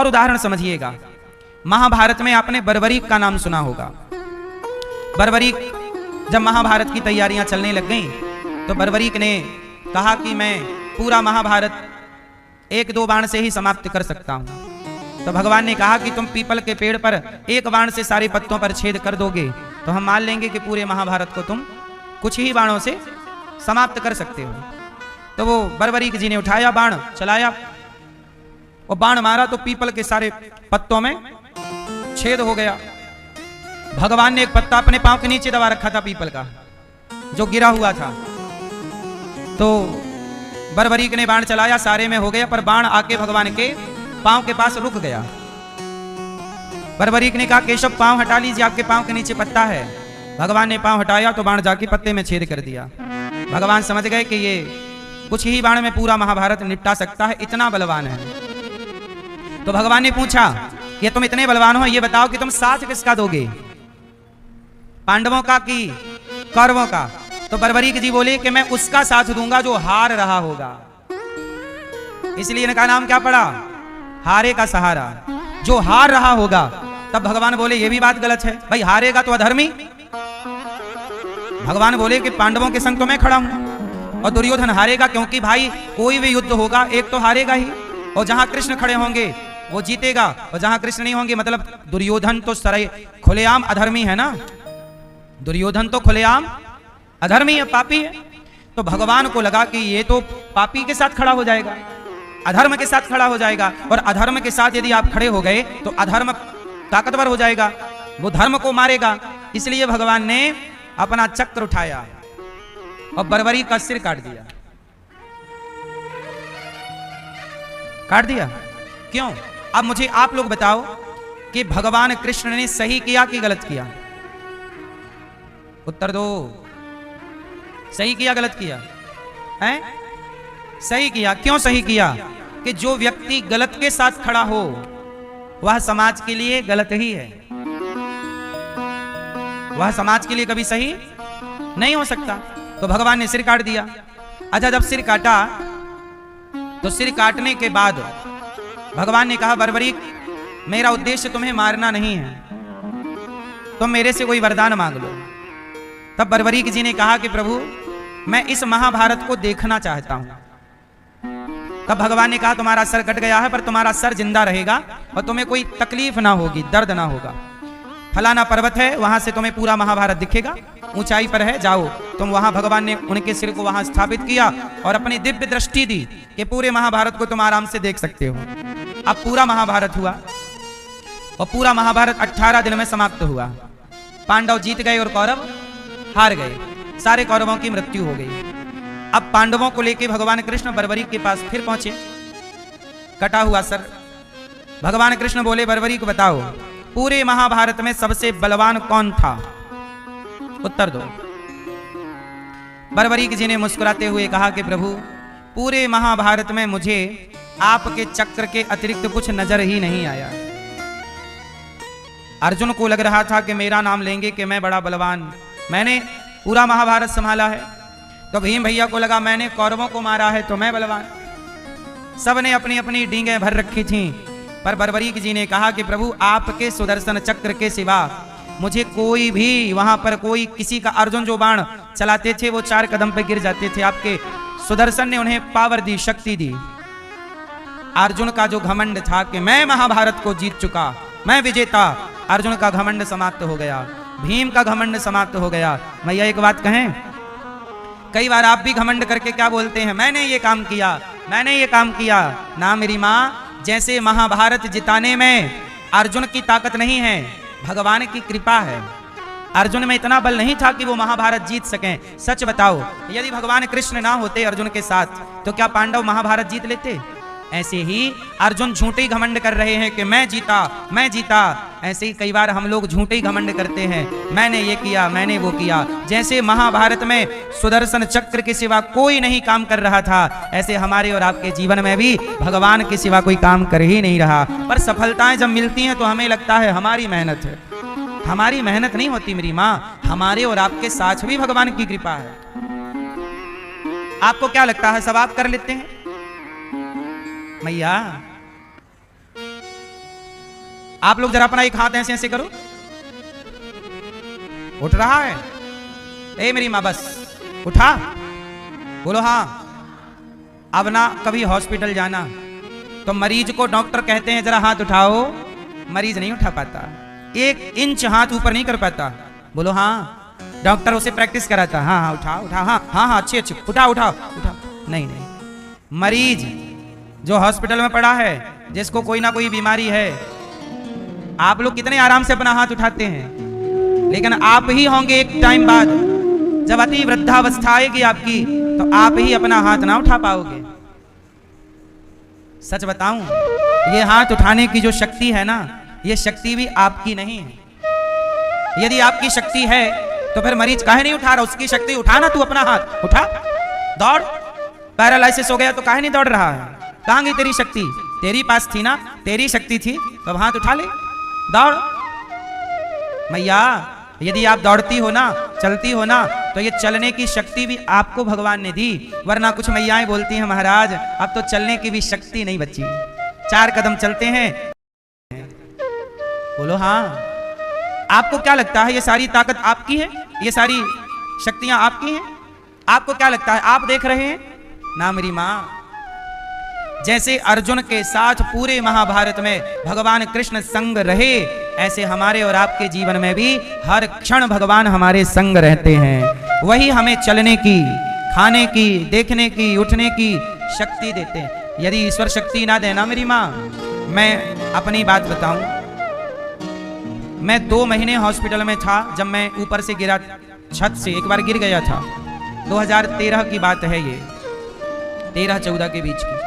और उदाहरण समझिएगा। महाभारत में आपने बर्बरीक का नाम सुना होगा। बर्बरीक जब महाभारत की तैयारियां चलने लग गईं तो बर्बरीक ने कहा कि मैं पूरा महाभारत 1-2 बाण से ही समाप्त कर सकता हूं। तो भगवान ने कहा कि तुम पीपल के पेड़ पर 1 बाण से सारे पत्तों पर छेद कर दोगे तो हम मान लेंगे कि पूरे महाभारत को तुम कुछ ही बाणों से समाप्त कर सकते हो। तो वो बर्बरीक जी ने उठाया बाण, चलाया और बाण मारा तो पीपल के सारे पत्तों में छेद हो गया। भगवान ने एक पत्ता अपने पांव के नीचे दबा रखा था पीपल का, जो गिरा हुआ था। तो बर्बरीक ने बाण चलाया, सारे में हो गया, पर बाण आके भगवान के पांव के पास रुक गया। बर्बरीक ने कहा केशव पांव हटा लीजिए, आपके पांव के नीचे पत्ता है। भगवान ने पांव हटाया तो बाण जाके पत्ते में छेद कर दिया। भगवान समझ गए कि ये कुछ ही बाण में पूरा महाभारत निपटा सकता है, इतना बलवान है। तो भगवान ने पूछा कि तुम इतने बलवान हो, ये बताओ कि तुम साथ किसका दोगे, पांडवों का कि कौरवों का? तो बर्बरीक जी बोले कि मैं उसका साथ दूंगा जो हार रहा होगा। इसलिए इनका नाम क्या पड़ा, हारे का सहारा, जो हार रहा होगा। तब भगवान बोले ये भी बात गलत है, भाई हारेगा तो अधर्मी। भगवान बोले कि पांडवों के संग तो मैं खड़ा हूं और दुर्योधन हारेगा, क्योंकि भाई कोई भी युद्ध होगा एक तो हारेगा ही, और जहां कृष्ण खड़े होंगे वो जीतेगा, और जहां कृष्ण नहीं होंगे, मतलब दुर्योधन तो सराय खुलेआम अधर्मी है ना, दुर्योधन तो खुलेआम अधर्मी है, पापी है। तो भगवान को लगा कि ये तो पापी के साथ खड़ा हो जाएगा, अधर्म के साथ खड़ा हो जाएगा, और अधर्म के साथ यदि आप खड़े हो गए तो अधर्म ताकतवर हो जाएगा, वो धर्म को मारेगा। इसलिए भगवान ने अपना चक्र उठाया और बर्बरीक का सिर काट दिया। काट दिया क्यों? अब मुझे आप लोग बताओ कि भगवान कृष्ण ने सही किया कि गलत किया? उत्तर दो, सही किया गलत किया? हैं? सही किया। क्यों सही किया? कि जो व्यक्ति गलत के साथ खड़ा हो वह समाज के लिए गलत ही है, वह समाज के लिए कभी सही नहीं हो सकता। तो भगवान ने सिर काट दिया। अच्छा, जब सिर काटा तो सिर काटने के बाद भगवान ने कहा बर्बरीक मेरा उद्देश्य तुम्हें मारना नहीं है, तुम मेरे से कोई वरदान मांग लो। तब बर्बरीक जी ने कहा कि प्रभु मैं इस महाभारत को देखना चाहता हूं। तब भगवान ने कहा तुम्हारा सर कट गया है पर तुम्हारा सर जिंदा रहेगा और तुम्हें कोई तकलीफ ना होगी, दर्द ना होगा। फलाना पर्वत है, वहां से तुम्हें पूरा महाभारत दिखेगा, ऊंचाई पर है, जाओ तुम वहां। भगवान ने उनके सिर को वहां स्थापित किया और अपनी दिव्य दृष्टि दी कि पूरे महाभारत को तुम आराम से देख सकते हो। अब पूरा महाभारत हुआ और पूरा महाभारत 18 दिन में समाप्त हुआ। पांडव जीत गए और कौरव हार गए, सारे कौरवों की मृत्यु हो गई। अब पांडवों को लेकर भगवान कृष्ण बर्बरीक के पास फिर पहुंचे, कटा हुआ सर। भगवान कृष्ण बोले बर्बरीक बताओ पूरे महाभारत में सबसे बलवान कौन था? उत्तर दो। बर्बरीक जी ने मुस्कुराते हुए कहा कि प्रभु पूरे महाभारत में मुझे आपके चक्र के अतिरिक्त कुछ नजर ही नहीं आया। अर्जुन को लग रहा था कि मेरा नाम लेंगे कि मैं बड़ा बलवान, मैंने पूरा महाभारत संभाला है। तो भीम भैया को लगा मैंने कौरवों को मारा है तो मैं बलवान। सबने अपनी अपनी डींगे भर रखी थीं, पर बर्बरीक जी ने कहा कि प्रभु आपके सुदर्शन चक्र के सिवा मुझे कोई भी वहां पर कोई किसी का, अर्जुन जो बाण चलाते थे वो 4 कदम पे गिर जाते थे, आपके सुदर्शन ने उन्हें पावर दी, शक्ति दी। अर्जुन का जो घमंड था कि मैं महाभारत को जीत चुका, मैं विजेता, अर्जुन का घमंड समाप्त हो गया, भीम का घमंड समाप्त हो गया। भैया एक बात कहें, कई बार आप भी घमंड करके क्या बोलते हैं, मैंने ये काम किया, मैंने ये काम किया। ना मेरी माँ, जैसे महाभारत जिताने में अर्जुन की ताकत नहीं है, भगवान की कृपा है। अर्जुन में इतना बल नहीं था कि वो महाभारत जीत सकें। सच बताओ यदि भगवान कृष्ण ना होते अर्जुन के साथ तो क्या पांडव महाभारत जीत लेते? ऐसे ही अर्जुन झूठे घमंड कर रहे हैं कि मैं जीता, मैं जीता। ऐसे ही कई बार हम लोग झूठे घमंड करते हैं, मैंने ये किया, मैंने वो किया। जैसे महाभारत में सुदर्शन चक्र के सिवा कोई नहीं काम कर रहा था, ऐसे हमारे और आपके जीवन में भी भगवान के सिवा कोई काम कर ही नहीं रहा। पर सफलताएं जब मिलती हैं तो हमें लगता है हमारी मेहनत है। हमारी मेहनत नहीं होती मेरी माँ, हमारे और आपके साथ भी भगवान की कृपा है। आपको क्या लगता है सब आप कर लेते हैं? मैया आप लोग जरा अपना एक हाथ ऐसे ऐसे करो, उठ रहा है? ए मेरी माँ, बस उठा, बोलो हाँ। अब ना कभी हॉस्पिटल जाना तो मरीज को डॉक्टर कहते हैं जरा हाथ उठाओ, मरीज नहीं उठा पाता, 1 इंच हाथ ऊपर नहीं कर पाता, बोलो हाँ। डॉक्टर उसे प्रैक्टिस कराता, हाँ हाँ उठा उठा, हाँ हाँ हाँ अच्छे अच्छे, उठा उठा उठा, नहीं नहीं। मरीज जो हॉस्पिटल में पड़ा है, जिसको कोई ना कोई बीमारी है, आप लोग कितने आराम से अपना हाथ उठाते हैं, लेकिन आप ही होंगे एक टाइम बाद जब अति वृद्धावस्था आएगी आपकी, तो आप ही अपना हाथ ना उठा पाओगे। सच बताऊं, ये हाथ उठाने की जो शक्ति है ना, ये शक्ति भी आपकी नहीं है। यदि आपकी शक्ति है तो फिर मरीज काहे नहीं उठा रहा? उसकी शक्ति उठा ना, तू अपना हाथ उठा, दौड़। पैरालाइसिस हो गया तो काहे नहीं दौड़ रहा है? कहां गई तेरी शक्ति? तेरी पास थी ना, तेरी शक्ति थी, तो हाथ उठा ले, दौड़। मैया, यदि आप दौड़ती हो ना, चलती हो ना, तो ये चलने की शक्ति भी आपको भगवान ने दी, वरना कुछ मैयाएं बोलती हैं महाराज अब तो चलने की भी शक्ति नहीं बची, 4 कदम चलते हैं। बोलो हाँ। आपको क्या लगता है ये सारी ताकत आपकी है? ये सारी शक्तियां आपकी हैं? आपको क्या लगता है आप देख रहे हैं ना? मेरी मां, जैसे अर्जुन के साथ पूरे महाभारत में भगवान कृष्ण संग रहे, ऐसे हमारे और आपके जीवन में भी हर क्षण भगवान हमारे संग रहते हैं। वही हमें चलने की, खाने की, देखने की, उठने की शक्ति देते हैं। यदि ईश्वर शक्ति ना देना मेरी माँ, मैं अपनी बात बताऊं, मैं 2 महीने हॉस्पिटल में था जब मैं ऊपर से गिरा, छत से एक बार गिर गया था। 2013 की बात है ये, 13-14 के बीच की।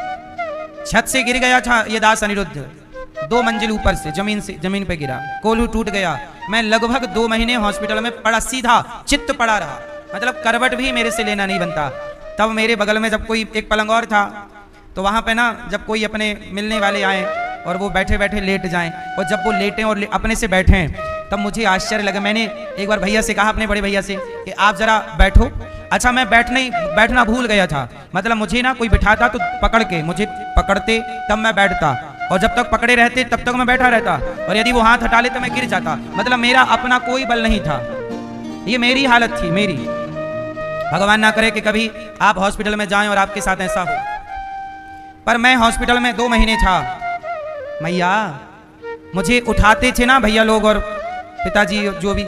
छत से गिर गया था ये दास अनिरुद्ध, 2 मंजिल ऊपर से जमीन पे गिरा, कोल्हू टूट गया। मैं लगभग 2 महीने हॉस्पिटल में पड़ा, सीधा चित्त पड़ा रहा, मतलब करवट भी मेरे से लेना नहीं बनता। तब मेरे बगल में जब कोई एक पलंग और था, तो वहां पे ना जब कोई अपने मिलने वाले आए और वो बैठे बैठे लेट जाएं, और जब वो लेटें और अपने से बैठें, तब मुझे आश्चर्य लगा। मैंने एक बार भैया से कहा, अपने बड़े भैया से, कि आप जरा बैठो। अच्छा, मैं बैठना भूल गया था, मतलब मुझे ना कोई बिठाता तो पकड़ के, मुझे पकड़ते तब मैं बैठता, और जब तक पकड़े रहते तब तक मैं बैठा रहता, और यदि वो हाथ हटा ले तो मैं गिर जाता। मतलब मेरा अपना कोई बल नहीं था, ये मेरी हालत थी, मेरी। भगवान ना करे कि कभी आप हॉस्पिटल में जाएं और आपके साथ ऐसा हो। पर मैं हॉस्पिटल में 2 महीने था। मैया, मुझे उठाते थे ना भैया लोग और पिताजी, जो भी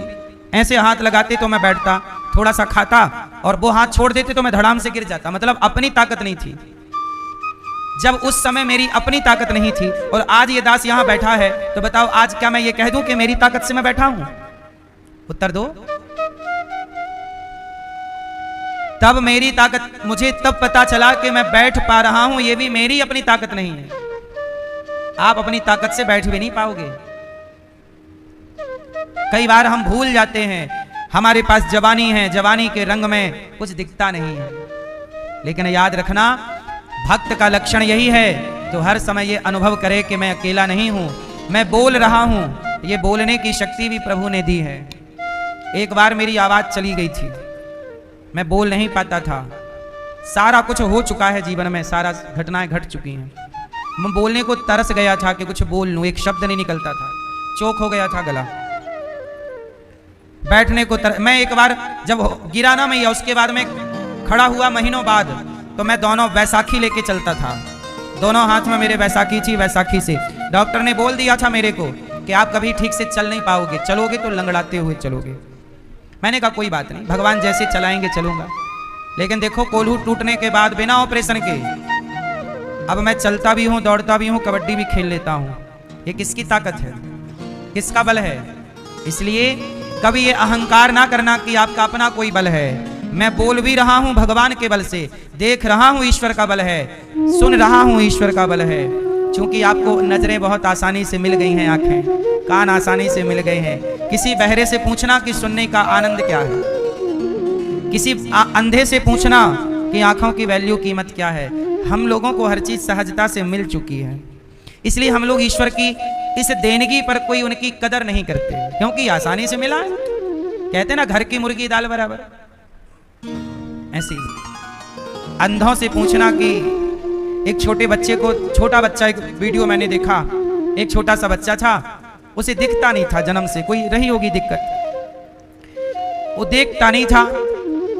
ऐसे हाथ लगाते तो मैं बैठता, थोड़ा सा खाता, और वो हाथ छोड़ देते तो मैं धड़ाम से गिर जाता। मतलब अपनी ताकत नहीं थी। जब उस समय मेरी अपनी ताकत नहीं थी, और आज ये दास यहां बैठा है, तो बताओ आज क्या मैं ये कह दूं कि मेरी ताकत से मैं बैठा हूं? उत्तर दो। तब मेरी ताकत, मुझे तब पता चला कि मैं बैठ पा रहा हूं, ये भी मेरी अपनी ताकत नहीं है। आप अपनी ताकत से बैठ भी नहीं पाओगे। कई बार हम भूल जाते हैं, हमारे पास जवानी है, जवानी के रंग में कुछ दिखता नहीं है। लेकिन याद रखना, भक्त का लक्षण यही है, तो हर समय ये अनुभव करे कि मैं अकेला नहीं हूं, मैं बोल रहा हूं। ये बोलने की शक्ति भी प्रभु ने दी है। एक बार मेरी आवाज चली गई थी, मैं बोल नहीं पाता था। सारा कुछ हो चुका है जीवन में, सारा घटनाएं घट चुकी हैं। मैं बोलने को तरस गया था कि कुछ बोल लूं, एक शब्द नहीं निकलता था, चोक हो गया था गला। बैठने को मैं एक बार जब गिरा ना मैया, उसके बाद में खड़ा हुआ महीनों बाद, तो मैं दोनों बैसाखी लेके चलता था। दोनों हाथ में मेरे बैसाखी थी। बैसाखी से डॉक्टर ने बोल दिया था मेरे को कि आप कभी ठीक से चल नहीं पाओगे, चलोगे तो लंगड़ाते हुए चलोगे। मैंने कहा कोई बात नहीं, भगवान जैसे चलाएंगे चलूंगा। लेकिन देखो, कोल्हू टूटने के बाद बिना ऑपरेशन के अब मैं चलता भी हूं, दौड़ता भी हूं, कबड्डी भी खेल लेता हूं। ये किसकी ताकत है? किसका बल है? इसलिए कभी ये अहंकार ना करना कि आपका अपना कोई बल है। मैं बोल भी रहा हूं भगवान के बल से, देख रहा हूं ईश्वर का बल है, सुन रहा हूं ईश्वर का बल है। क्योंकि आपको नजरें बहुत आसानी से मिल गई हैं, आंखें कान आसानी से मिल गए हैं। किसी बहरे से पूछना कि सुनने का आनंद क्या है, किसी अंधे से पूछना कि आंखों की वैल्यू, कीमत क्या है। हम लोगों को हर चीज सहजता से मिल चुकी है, इसलिए हम लोग ईश्वर की इस देनगी पर कोई उनकी कदर नहीं करते, क्योंकि आसानी से मिला है। कहते ना, घर की मुर्गी दाल बराबर। ऐसी अंधों से पूछना कि एक छोटे बच्चे को, छोटा बच्चा, एक वीडियो मैंने देखा, एक छोटा सा बच्चा था, उसे दिखता नहीं था जन्म से, कोई रही होगी दिक्कत, वो देखता नहीं था।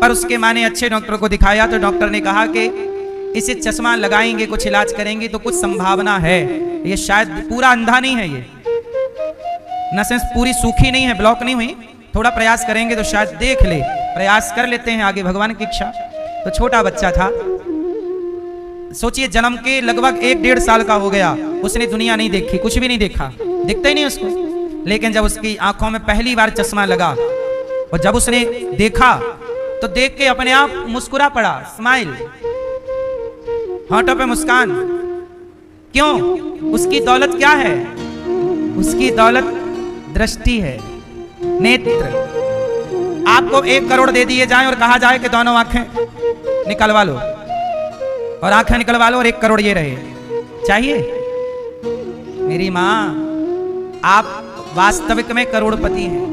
पर उसके माँ ने अच्छे डॉक्टर को दिखाया तो डॉक्टर ने कहा कि इसे चश्मा लगाएंगे, कुछ इलाज करेंगे तो कुछ संभावना है, ये शायद पूरा अंधा नहीं है, ये नसें पूरी सूखी नहीं है, ब्लॉक नहीं हुई, थोड़ा प्रयास करेंगे तो शायद देख ले, प्रयास कर लेते हैं आगे, भगवान की इच्छा। तो छोटा बच्चा था, सोचिए जन्म के लगभग 1-1.5 साल का हो गया, उसने दुनिया नहीं देखी, कुछ भी नहीं देखा, दिखता ही नहीं उसको। लेकिन जब उसकी आंखों में पहली बार चश्मा लगा और जब उसने देखा तो देख के अपने आप मुस्कुरा पड़ा, स्माइल, होठों पे मुस्कान। क्यों? उसकी दौलत क्या है? उसकी दौलत दृष्टि है, नेत्र। आपको 1 करोड़ दे दिए जाएं और कहा जाए कि दोनों आंखें निकलवा लो, और आंखें निकलवा लो और 1 करोड़ ये रहे, चाहिए? मेरी मां, आप वास्तविक में करोड़पति हैं,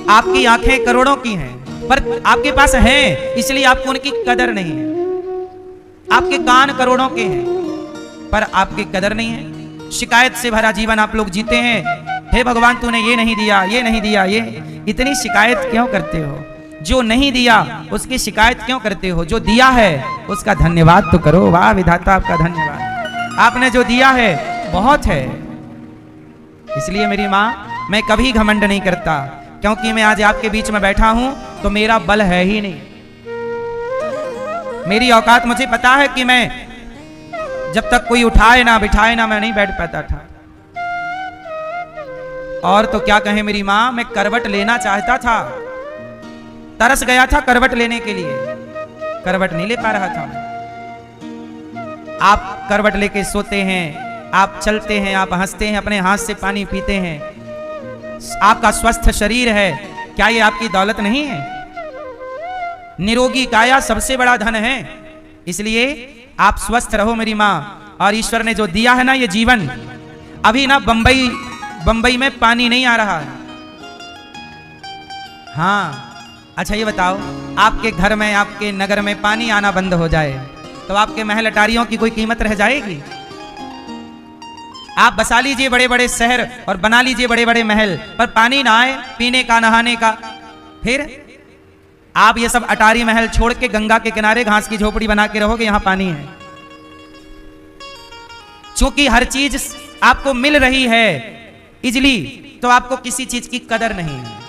आपकी आंखें करोड़ों की हैं, पर आपके पास हैं इसलिए आपको उनकी कदर नहीं है। आपके कान करोड़ों के हैं पर आपकी कदर नहीं है। शिकायत से भरा जीवन आप लोग जीते हैं, हे भगवान तूने ये नहीं दिया, ये नहीं दिया, ये इतनी शिकायत क्यों करते हो? जो नहीं दिया उसकी शिकायत क्यों करते हो? जो दिया है उसका धन्यवाद तो करो। वाह विधाता, आपका धन्यवाद, आपने जो दिया है बहुत है। इसलिए मेरी मां, मैं कभी घमंड नहीं करता, क्योंकि मैं आज आपके बीच में बैठा हूं तो मेरा बल है ही नहीं, मेरी औकात मुझे पता है कि मैं जब तक कोई उठाए ना बिठाए ना मैं नहीं बैठ पाता था। और तो क्या कहें मेरी मां, मैं करवट लेना चाहता था, तरस गया था करवट लेने के लिए, करवट नहीं ले पा रहा था। आप करवट लेके सोते हैं, आप चलते हैं, आप हंसते हैं, अपने हाथ से पानी पीते हैं, आपका स्वस्थ शरीर है, क्या ये आपकी दौलत नहीं है? निरोगी काया सबसे बड़ा धन है। इसलिए आप स्वस्थ रहो मेरी मां। और ईश्वर ने जो दिया है ना ये जीवन, अभी ना बंबई में पानी नहीं आ रहा है। हाँ अच्छा ये बताओ, आपके घर में, आपके नगर में पानी आना बंद हो जाए तो आपके महल अटारियों की कोई कीमत रह जाएगी? आप बसा लीजिए बड़े बड़े शहर और बना लीजिए बड़े बड़े महल, पर पानी ना आए पीने का, नहाने का, फिर आप ये सब अटारी महल छोड़ के गंगा के किनारे घास की झोपड़ी बना के रहोगे, यहां पानी है। क्योंकि हर चीज आपको मिल रही है इजली, तो आपको किसी चीज की कदर नहीं है।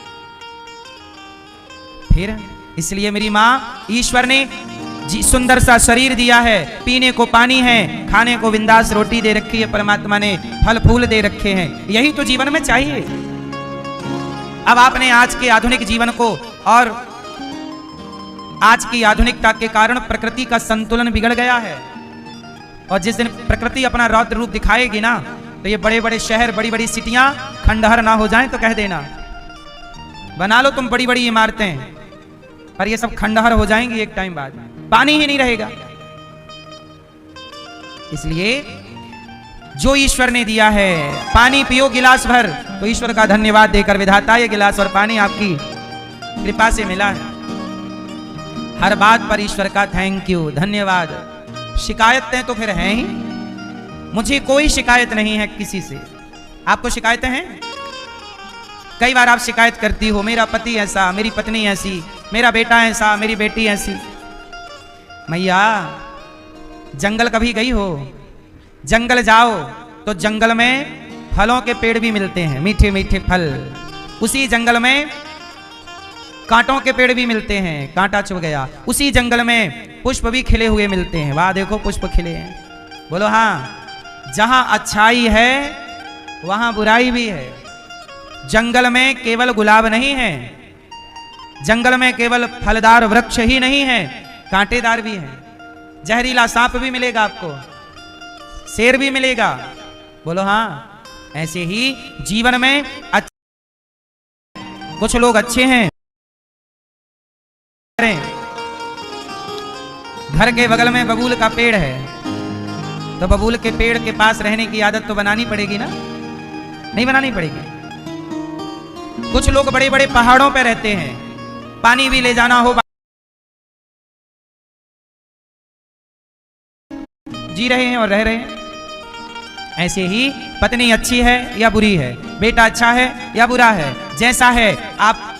फिर इसलिए मेरी मां, ईश्वर ने जी सुंदर सा शरीर दिया है, पीने को पानी है, खाने को बिंदास रोटी दे रखी है, परमात्मा ने फल फूल दे रखे हैं, यही तो जीवन में चाहिए। अब आपने आज के आधुनिक जीवन को और आज की आधुनिकता के कारण प्रकृति का संतुलन बिगड़ गया है, और जिस दिन प्रकृति अपना रौद्र रूप दिखाएगी ना, तो ये बड़े बड़े शहर, बड़ी बड़ी सिटियां खंडहर ना हो जाएं तो कह देना, बना लो तुम बड़ी बड़ी इमारतें, पर ये सब खंडहर हो जाएंगी एक टाइम बाद, पानी ही नहीं रहेगा। इसलिए जो ईश्वर ने दिया है, पानी पियो गिलास भर, तो ईश्वर का धन्यवाद देकर विधाता ये गिलास और पानी आपकी कृपा से मिला है। हर बात पर ईश्वर का थैंक यू, धन्यवाद। शिकायतें तो फिर हैं ही, मुझे कोई शिकायत नहीं है किसी से। आपको शिकायतें हैं? कई बार आप शिकायत करती हो, मेरा पति ऐसा, मेरी पत्नी ऐसी, मेरा बेटा ऐसा, मेरी बेटी ऐसी। मैया, जंगल कभी गई हो? जंगल जाओ तो जंगल में फलों के पेड़ भी मिलते हैं, मीठे मीठे फल। उसी जंगल में कांटों के पेड़ भी मिलते हैं, कांटा चुभ गया। उसी जंगल में पुष्प भी खिले हुए मिलते हैं, वाह देखो पुष्प खिले हैं। बोलो हाँ, जहां अच्छाई है वहां बुराई भी है। जंगल में केवल गुलाब नहीं है, जंगल में केवल फलदार वृक्ष ही नहीं है, कांटेदार भी है। जहरीला सांप भी मिलेगा आपको, शेर भी मिलेगा। बोलो हाँ। ऐसे ही जीवन में कुछ लोग अच्छे हैं, घर के बगल में बबूल का पेड़ है, तो बबूल के पेड़ के पास रहने की आदत तो बनानी पड़ेगी ना, नहीं बनानी पड़ेगी। कुछ लोग बड़े बड़े पहाड़ों पर रहते हैं, पानी भी ले जाना हो, जी रहे हैं और रह रहे हैं। ऐसे ही पत्नी अच्छी है या बुरी है, बेटा अच्छा है या बुरा है, जैसा है आप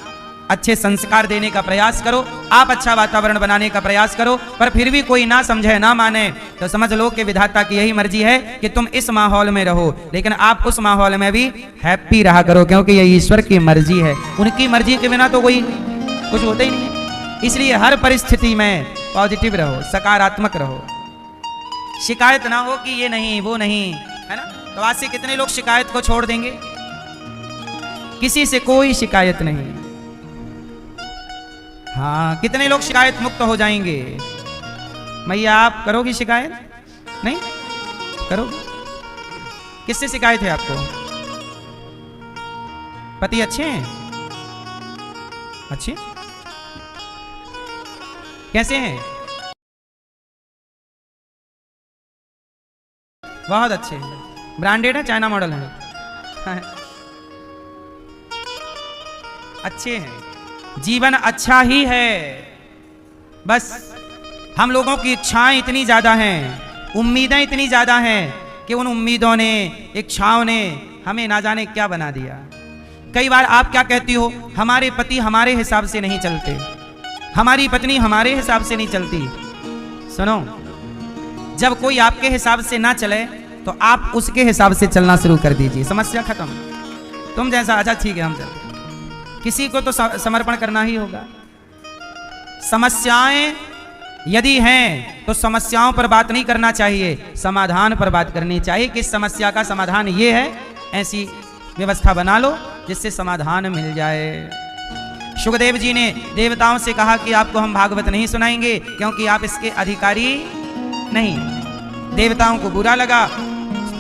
अच्छे संस्कार देने का प्रयास करो, आप अच्छा वातावरण बनाने का प्रयास करो, पर फिर भी कोई ना समझे ना माने तो समझ लो कि विधाता की यही मर्जी है कि तुम इस माहौल में रहो, लेकिन आप उस माहौल में भी हैप्पी रहा करो, क्योंकि ये ईश्वर की मर्जी है। उनकी मर्जी के बिना तो कोई कुछ होता ही नहीं है। इसलिए हर परिस्थिति में पॉजिटिव रहो, सकारात्मक रहो, शिकायत ना हो कि ये नहीं वो नहीं, है ना। तो आज से कितने लोग शिकायत को छोड़ देंगे? किसी से कोई शिकायत नहीं। हाँ, कितने लोग शिकायत मुक्त हो जाएंगे? मैया आप करोगी शिकायत? नहीं करोगे? किससे शिकायत है आपको? पति अच्छे हैं? अच्छे कैसे हैं? बहुत अच्छे हैं, ब्रांडेड है, चाइना मॉडल है, अच्छे हैं, जीवन अच्छा ही है। बस हम लोगों की इच्छाएं इतनी ज्यादा हैं, उम्मीदें इतनी ज्यादा हैं कि उन उम्मीदों ने, इच्छाओं ने हमें ना जाने क्या बना दिया। कई बार आप क्या कहती हो, हमारे पति हमारे हिसाब से नहीं चलते, हमारी पत्नी हमारे हिसाब से नहीं चलती। सुनो, जब कोई आपके हिसाब से ना चले तो आप उसके हिसाब से चलना शुरू कर दीजिए, समस्या खत्म। तुम जैसा, अच्छा ठीक है हम चलते। किसी को तो समर्पण करना ही होगा। समस्याएं यदि हैं तो समस्याओं पर बात नहीं करना चाहिए, समाधान पर बात करनी चाहिए कि इस समस्या का समाधान ये है, ऐसी व्यवस्था बना लो जिससे समाधान मिल जाए। सुखदेव जी ने देवताओं से कहा कि आपको हम भागवत नहीं सुनाएंगे क्योंकि आप इसके अधिकारी नहीं। देवताओं को बुरा लगा,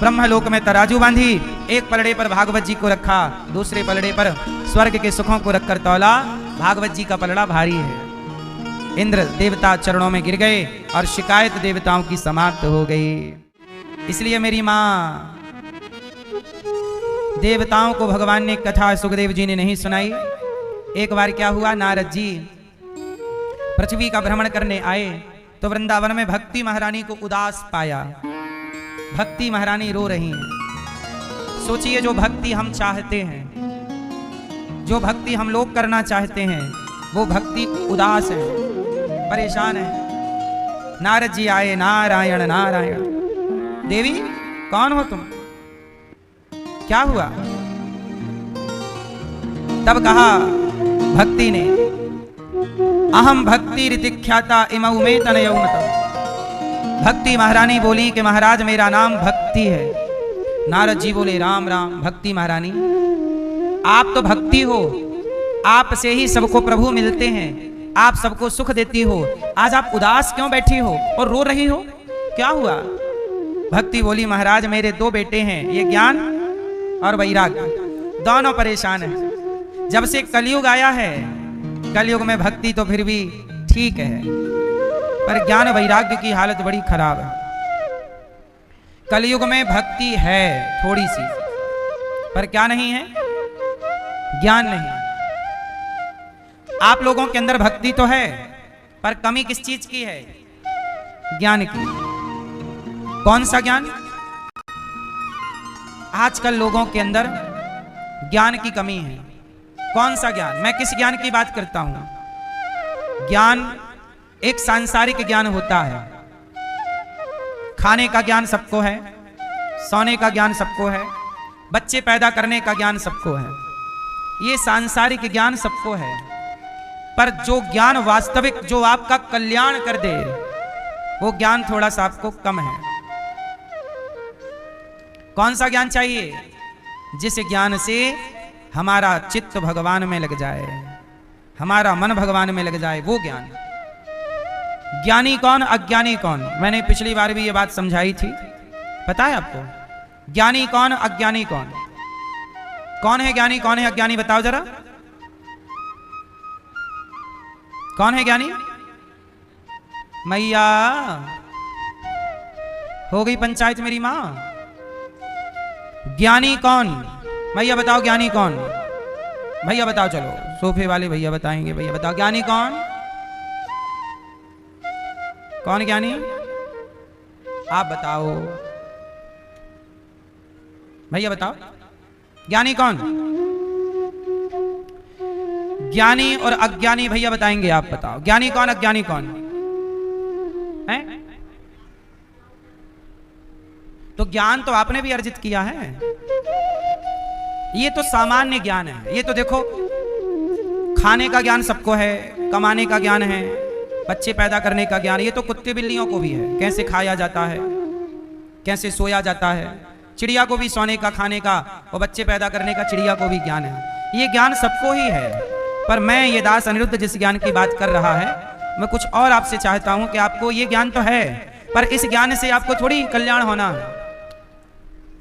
ब्रह्मलोक में तराजू बांधी, एक पलड़े पर भागवत जी को रखा, दूसरे पलड़े पर स्वर्ग के सुखों को रखकर तौला, भागवत जी का पलड़ा भारी है। इंद्र देवता चरणों में गिर गए और शिकायत देवताओं की समाप्त हो गई। इसलिए मेरी माँ, देवताओं को भगवान ने कथा सुखदेव जी ने नहीं सुनाई। एक बार क्या हुआ, नारद जी पृथ्वी का भ्रमण करने आए तो वृंदावन में भक्ति महारानी को उदास पाया। भक्ति महारानी रो रही हैं। सोचिए, जो भक्ति हम चाहते हैं, जो भक्ति हम लोग करना चाहते हैं, वो भक्ति उदास है, परेशान है। नारद जी आए, नारायण नारायण। देवी कौन हो तुम, क्या हुआ? तब कहा भक्ति ने, अहम भक्ति ऋतिख्याता इमऊ में तनयऊ मतम। भक्ति महारानी बोली कि महाराज मेरा नाम भक्ति है। नारद जी बोले, राम राम। भक्ति महारानी, आप तो भक्ति हो, आप से ही सबको प्रभु मिलते हैं, आप सबको सुख देती हो, आज आप उदास क्यों बैठी हो और रो रही हो, क्या हुआ? भक्ति बोली, महाराज मेरे दो बेटे हैं, ये ज्ञान और वैराग्य, दोनों परेशान हैं। जब से कलयुग आया है, कलयुग में भक्ति तो फिर भी ठीक है, पर ज्ञान वैराग्य की हालत बड़ी खराब है। कलयुग में भक्ति है थोड़ी सी, पर क्या नहीं है? ज्ञान नहीं। आप लोगों के अंदर भक्ति तो है, पर कमी किस चीज की है? ज्ञान की। कौन सा ज्ञान? आजकल लोगों के अंदर ज्ञान की कमी है। कौन सा ज्ञान? मैं किस ज्ञान की बात करता हूं? ज्ञान एक सांसारिक ज्ञान होता है। खाने का ज्ञान सबको है, सोने का ज्ञान सबको है, बच्चे पैदा करने का ज्ञान सबको है, ये सांसारिक ज्ञान सबको है। पर जो ज्ञान वास्तविक, जो आपका कल्याण कर दे, वो ज्ञान थोड़ा सा आपको कम है। कौन सा ज्ञान चाहिए? जिस ज्ञान से हमारा चित्त भगवान में लग जाए, हमारा मन भगवान में लग जाए, वो ज्ञान। ज्ञानी कौन, अज्ञानी कौन? मैंने पिछली बार भी ये बात समझाई थी, पता है आपको? ज्ञानी कौन, अज्ञानी कौन? कौन है ज्ञानी, कौन है अज्ञानी? बताओ जरा, कौन है ज्ञानी? मैया हो गई पंचायत मेरी मां। ज्ञानी कौन? भैया बताओ, ज्ञानी कौन? भैया बताओ, चलो सोफे वाले भैया बताएंगे। भैया बताओ, ज्ञानी कौन? कौन ज्ञानी? आप बताओ। भैया बताओ ज्ञानी कौन? ज्ञानी और अज्ञानी भैया बताएंगे, आप बताओ ज्ञानी कौन अज्ञानी कौन है? तो ज्ञान तो आपने भी अर्जित किया है, ये तो सामान्य ज्ञान है। ये तो देखो खाने का ज्ञान सबको है, कमाने का ज्ञान है, बच्चे पैदा करने का ज्ञान, ये तो कुत्ते बिल्लियों को भी है, कैसे खाया जाता है, कैसे सोया जाता है। चिड़िया को भी सोने का, खाने का और बच्चे पैदा करने का चिड़िया को भी ज्ञान है। ये ज्ञान सबको ही है। पर मैं ये दास अनिरुद्ध जिस ज्ञान की बात कर रहा है, मैं कुछ और आपसे चाहता हूं कि आपको ये ज्ञान तो है, पर इस ज्ञान से आपको थोड़ी कल्याण होना है।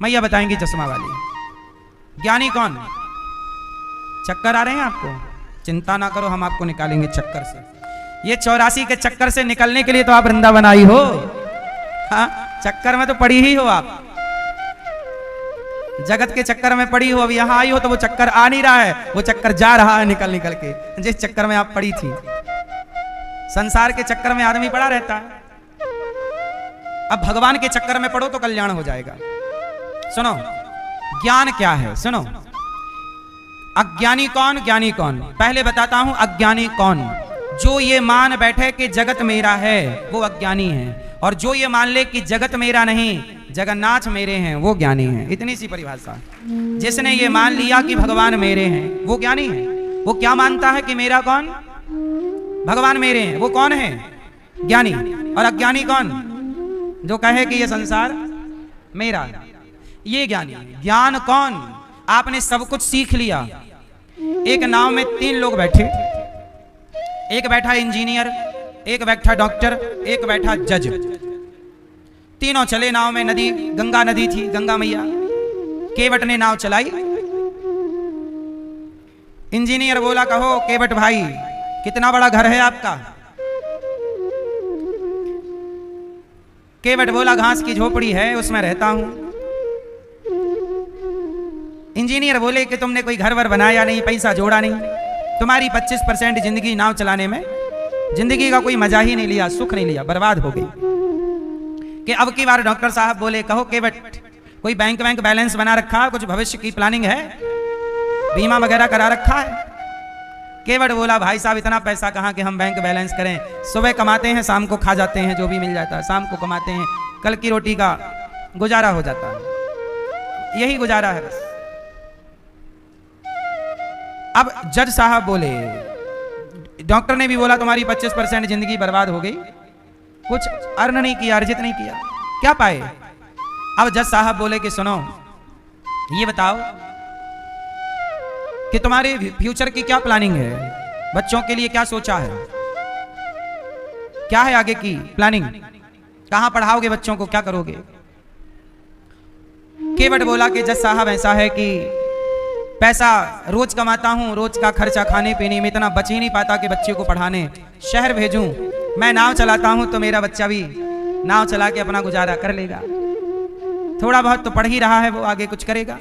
मैया बताएंगी चश्मा वाली। ज्ञानी कौन? चक्कर आ रहे हैं आपको? चिंता ना करो, हम आपको निकालेंगे चक्कर से। ये 84 के चक्कर से निकलने के लिए तो आप वृंदावन आई हो। हाँ, चक्कर में तो पड़ी ही हो आप, जगत के चक्कर में पड़ी हो। अब यहां आई हो तो वो चक्कर आ नहीं रहा है, वो चक्कर जा रहा है निकल निकल के, जिस चक्कर में आप पड़ी थी। संसार के चक्कर में आदमी पड़ा रहता है, अब भगवान के चक्कर में पड़ो तो कल्याण हो जाएगा। सुनो ज्ञान क्या है, सुनो। अज्ञानी कौन, ज्ञानी कौन? पहले बताता हूं अज्ञानी कौन। जो ये मान बैठे कि जगत मेरा है वो अज्ञानी है, और जो ये मान ले कि जगत मेरा नहीं जगन्नाथ मेरे हैं वो ज्ञानी है। इतनी सी परिभाषा। जिसने ये मान लिया कि भगवान मेरे हैं वो ज्ञानी है। वो क्या मानता है कि मेरा कौन? भगवान मेरे हैं, वो कौन है? ज्ञानी। और अज्ञानी कौन? जो कहे कि ये संसार मेरा, ये ज्ञानी। ज्ञान कौन? आपने सब कुछ सीख लिया। एक नाव में 3 लोग बैठे, एक बैठा इंजीनियर, एक बैठा डॉक्टर, एक बैठा जज। तीनों चले नाव में। नदी गंगा नदी थी, गंगा मैया। केवट ने नाव चलाई। इंजीनियर बोला, कहो केवट भाई कितना बड़ा घर है आपका? केवट बोला, घास की झोपड़ी है उसमें रहता हूं। इंजीनियर बोले कि तुमने कोई घर वर बनाया नहीं, पैसा जोड़ा नहीं, तुम्हारी 25% जिंदगी नाव चलाने में, जिंदगी का कोई मजा ही नहीं लिया, सुख नहीं लिया, बर्बाद हो गई। कि अब की बार डॉक्टर साहब बोले, कहो केवट कोई बैंक बैलेंस बना रखा है, कुछ भविष्य की प्लानिंग है, बीमा वगैरह करा रखा है? केवट बोला, भाई साहब इतना पैसा कहाँ कि हम बैंक बैलेंस करें, सुबह कमाते हैं शाम को खा जाते हैं, जो भी मिल जाता है शाम को कमाते हैं, कल की रोटी का गुजारा हो जाता है, यही गुजारा है बस। अब जज साहब बोले, डॉक्टर ने भी बोला तुम्हारी 25% जिंदगी बर्बाद हो गई, कुछ अर्न नहीं किया, अर्जित नहीं किया, क्या पाए? अब जज साहब बोले कि सुनो ये बताओ कि तुम्हारे फ्यूचर की क्या प्लानिंग है, बच्चों के लिए क्या सोचा है, क्या है आगे की प्लानिंग, कहां पढ़ाओगे बच्चों को, क्या करोगे? केवट बोला कि जज साहब ऐसा है कि पैसा रोज कमाता हूं, रोज का खर्चा खाने पीने में इतना बच ही नहीं पाता कि बच्चे को पढ़ाने शहर भेजूं। मैं नाव चलाता हूं तो मेरा बच्चा भी नाव चला के अपना गुजारा कर लेगा, थोड़ा बहुत तो पढ़ ही रहा है, वो आगे कुछ करेगा।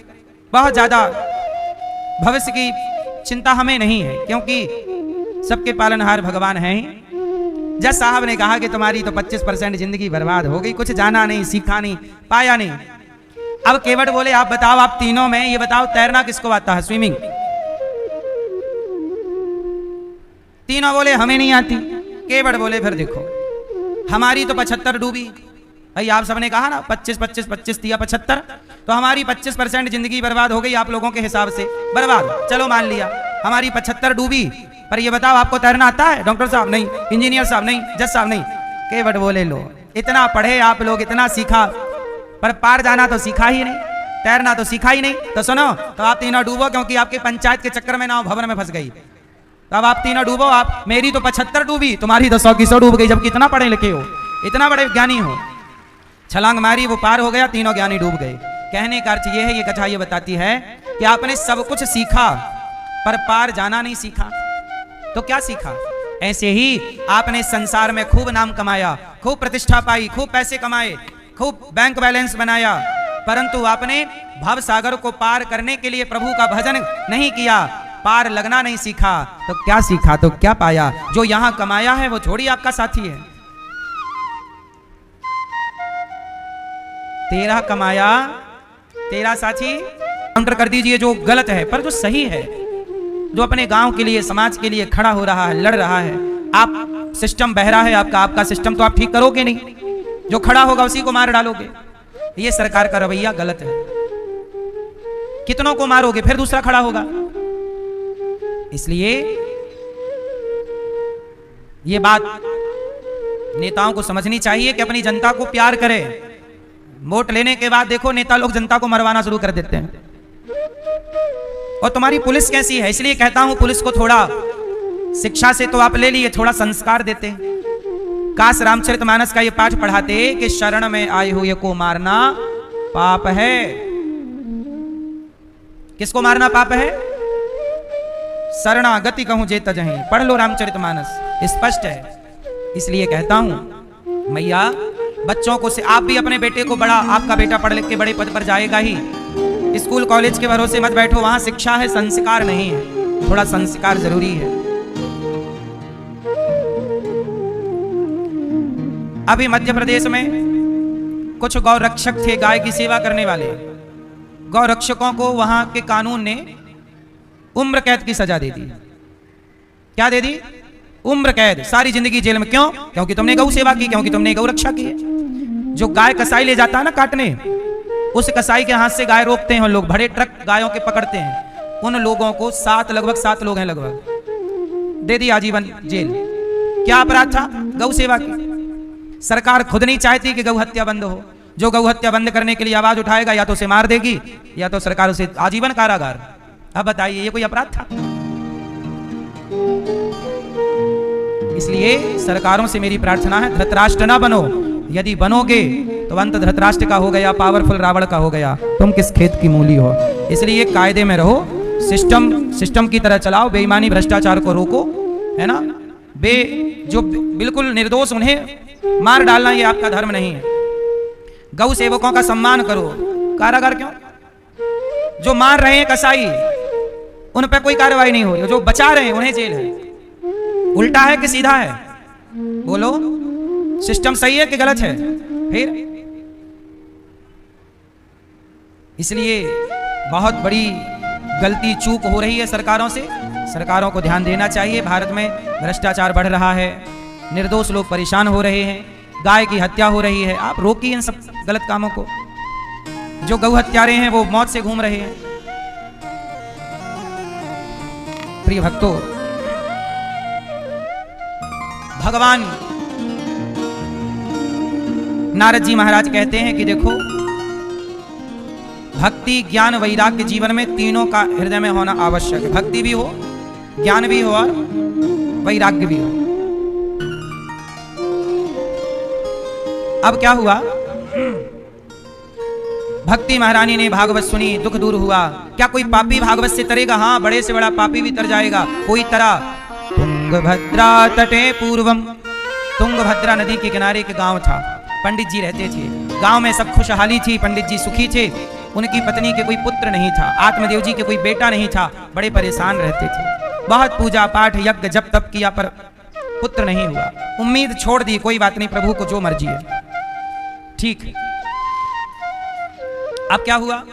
बहुत ज्यादा भविष्य की चिंता हमें नहीं है, क्योंकि सबके पालनहार भगवान हैं ही। जज साहब ने कहा कि तुम्हारी तो 25% जिंदगी बर्बाद हो गई, कुछ जाना नहीं, सीखा नहीं, पाया नहीं। अब केवट बोले, आप बताओ, आप तीनों में ये बताओ तैरना किसको आता है, स्विमिंग? तीनों बोले हमें नहीं आती। केवट बोले फिर देखो हमारी तो 75 डूबी। भाई आप सबने कहा ना 25 दिया 75, तो हमारी 25% जिंदगी बर्बाद हो गई आप लोगों के हिसाब से, बर्बाद, चलो मान लिया हमारी 75 डूबी। पर ये बताओ आपको तैरना आता है? डॉक्टर साहब नहीं, इंजीनियर साहब नहीं, जज साहब नहीं। केवट बोले, लो इतना पढ़े आप लोग, इतना सीखा, पर पार जाना तो सीखा ही नहीं, तैरना तो सीखा ही नहीं। तो सुनो, तो आप तीनों डूबो, क्योंकि आपकी पंचायत के चक्कर में नाव भवन में फंस गई। तो अब आप तीनों डूबो। आप, मेरी तो 75 डूबी, तुम्हारी तो 100 की 100 डूब गई, जबकि इतना पढ़े लिखे हो, इतना बड़े ज्ञानी हो। छलांग मारी, वो पार हो गया, तीनों ज्ञानी डूब गए। कहने का अर्थ ये है, ये कथा ये बताती है कि आपने सब कुछ सीखा पर पार जाना नहीं सीखा। तो क्या सीखा? ऐसे ही आपने संसार में खूब नाम कमाया, खूब प्रतिष्ठा पाई, खूब पैसे कमाए, खूब बैंक बैलेंस बनाया, परंतु आपने भव सागर को पार करने के लिए प्रभु का भजन नहीं किया, पार लगना नहीं सीखा। तो क्या सीखा, तो क्या पाया? जो यहां कमाया है वो थोड़ी आपका साथी है। तेरा कमाया तेरा साथी काउंटर कर दीजिए जो गलत है, पर जो सही है, जो अपने गांव के लिए, समाज के लिए खड़ा हो रहा है, लड़ रहा है। आप सिस्टम बहरा है आपका सिस्टम तो आप ठीक करोगे नहीं, जो खड़ा होगा उसी को मार डालोगे। ये सरकार का रवैया गलत है। कितनों को मारोगे, फिर दूसरा खड़ा होगा। इसलिए ये बात नेताओं को समझनी चाहिए कि अपनी जनता को प्यार करें। वोट लेने के बाद देखो नेता लोग जनता को मरवाना शुरू कर देते हैं। और तुम्हारी पुलिस कैसी है, इसलिए कहता हूं पुलिस को थोड़ा शिक्षा से तो आप ले लिए, थोड़ा संस्कार देते। काश रामचरितमानस का ये पाठ पढ़ाते कि शरण में आए हुए को मारना पाप है। किसको मारना पाप है? शरणागति कहूं जे तजहीं। पढ़ लो रामचरितमानस, स्पष्ट है। इसलिए कहता हूं मैया, बच्चों को से आप भी अपने बेटे को बड़ा, आपका बेटा पढ़ लिख के बड़े पद पर जाएगा ही। स्कूल कॉलेज के भरोसे मत बैठो, वहां शिक्षा है, संस्कार नहीं है। थोड़ा संस्कार जरूरी है। अभी मध्य प्रदेश में कुछ गौ रक्षक थे, गाय की सेवा करने वाले। गौ रक्षकों को वहां के कानून ने उम्र कैद की सजा दे दी। क्या दे दी? उम्र कैद, सारी जिंदगी जेल में। क्यों? क्योंकि तुमने गौ सेवा की, क्योंकि तुमने गौ रक्षा की है। जो गाय कसाई ले जाता है ना काटने, उस कसाई के हाथ से गाय रोकते हैं लोग, बड़े ट्रक गायों के पकड़ते हैं। उन लोगों को लगभग 7 लोग हैं, लगभग दे दी आजीवन जेल। क्या अपराध था? गौ सेवा की। सरकार खुद नहीं चाहती कि गौ हत्या बंद हो। जो गौ हत्या बंद करने के लिए आवाज उठाएगा या तो उसे मार देगी या तो सरकार उसे आजीवन कारागार। अब बताइए ये कोई अपराध था? इसलिए सरकारों से मेरी प्रार्थना है, धृतराष्ट्र ना बनो। यदि बनोगे तो अंत धृतराष्ट्र का हो गया, पावरफुल रावण का हो गया। तुम किस खेत की मूली हो? इसलिए कायदे में रहो, सिस्टम की तरह चलाओ, बेईमानी भ्रष्टाचार को रोको, है ना। जो बिल्कुल निर्दोष उन्हें मार डालना ये आपका धर्म नहीं है। गौ सेवकों का सम्मान करो। कारागार क्यों? जो मार रहे हैं कसाई उन पर कोई कार्रवाई नहीं हो रही, जो बचा रहे हैं उन्हें जेल है। उल्टा है कि सीधा है? बोलो, सिस्टम सही है कि गलत है? फिर इसलिए बहुत बड़ी गलती चूक हो रही है सरकारों से। सरकारों को ध्यान देना चाहिए। भारत में भ्रष्टाचार बढ़ रहा है, निर्दोष लोग परेशान हो रहे हैं, गाय की हत्या हो रही है। आप रोकिए इन सब गलत कामों को। जो गौ हत्यारे हैं वो मौत से घूम रहे हैं। प्रिय भक्तों, भगवान नारद जी महाराज कहते हैं कि देखो, भक्ति, ज्ञान, वैराग्य जीवन में तीनों का हृदय में होना आवश्यक है। भक्ति भी हो, ज्ञान भी हो और वैराग्य भी हो। अब क्या हुआ? भक्ति महारानी ने भागवत सुनी, दुख दूर हुआ। क्या कोई पापी भागवत से तरेगा? हाँ, बड़े से बड़ा पापी भी तर जाएगा। कोई तरा। तुंगभद्रा तटे पूर्वम, तुंगभद्रा नदी के किनारे एक गांव था। पंडित जी रहते थे। गांव में सब खुशहाली थी, पंडित जी सुखी थे। उनकी पत्नी के कोई पुत्र नहीं था, आत्मदेव जी के कोई बेटा नहीं था। बड़े परेशान रहते थे। बहुत पूजा पाठ, यज्ञ, जप तप किया पर पुत्र नहीं हुआ। उम्मीद छोड़ दी, कोई बात नहीं, प्रभु को जो मर्जी है। ठीक। अब क्या हुआ?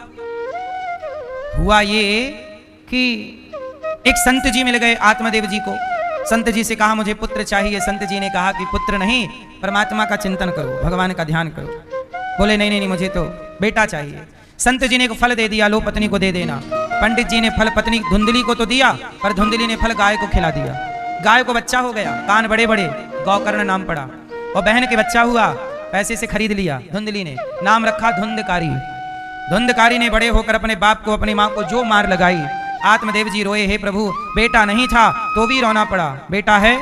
हुआ ये कि एक संत जी मिल गए आत्मदेव जी को। संत जी से कहा मुझे पुत्र चाहिए। संत जी ने कहा कि पुत्र नहीं, परमात्मा का चिंतन करो, भगवान का ध्यान करो। बोले नहीं नहीं, मुझे तो बेटा चाहिए। संत जी ने एक फल दे दिया, लो पत्नी को दे देना। पंडित जी ने फल पत्नी धुंधली को तो दिया, पर धुंधली ने फल गाय को खिला दिया। गाय को बच्चा हो गया, कान बड़े बड़े, गौकर्ण नाम पड़ा। और बहन के बच्चा हुआ, पैसे से खरीद लिया धुंधली ने, नाम रखा धुंधकारी। धुंधकारी ने बड़े होकर अपने बाप को, अपनी माँ को जो मार लगाई। आत्मदेव जी रोए, हे प्रभु, बेटा नहीं था तो भी रोना पड़ा, बेटा है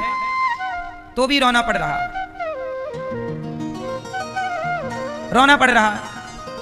तो भी रोना पड़ रहा, रोना पड़ रहा।